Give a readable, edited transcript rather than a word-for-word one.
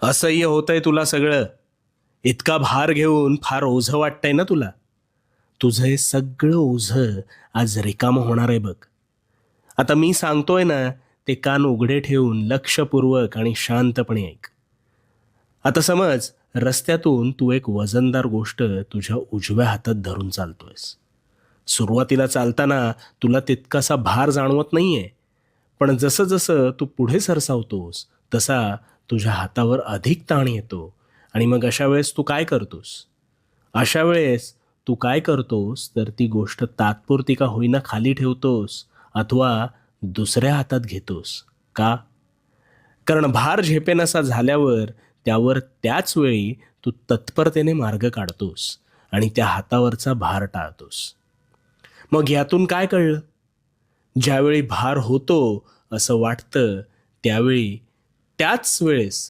असह्य होतंय तुला सगळं. इतका भार घेऊन फार ओझं वाटतंय ना तुला. तुझं हे सगळं ओझं आज रिकामं होणार आहे बघ. आता मी सांगतोय ना, ते कान उघडे ठेवून लक्षपूर्वक आणि शांतपणे ऐक. आता समज रस्त्यातून तू एक वजनदार गोष्ट तुझ्या उजव्या हातात धरून चालतोयस. सुरुवातीला चालताना तुला तितकासा भार जाणवत नाहीये, पण जसं जसं तू पुढे सरसावतोस तसा तुझ्या हातावर अधिक ताण येतो. आणि मग अशा वेळेस तू काय करतोस तर ती गोष्ट तात्पुरती का होईना खाली ठेवतोस अथवा दुसऱ्या हातात घेतोस. का? कारण भार झेपेनासा झाल्यावर त्यावर त्याच वेळी तू तत्परतेने मार्ग काढतोस आणि त्या हातावरचा भार टाळतोस. मग यातून काय कळलं? ज्यावेळी भार होतो असं वाटतं त्यावेळी त्याच वेळेस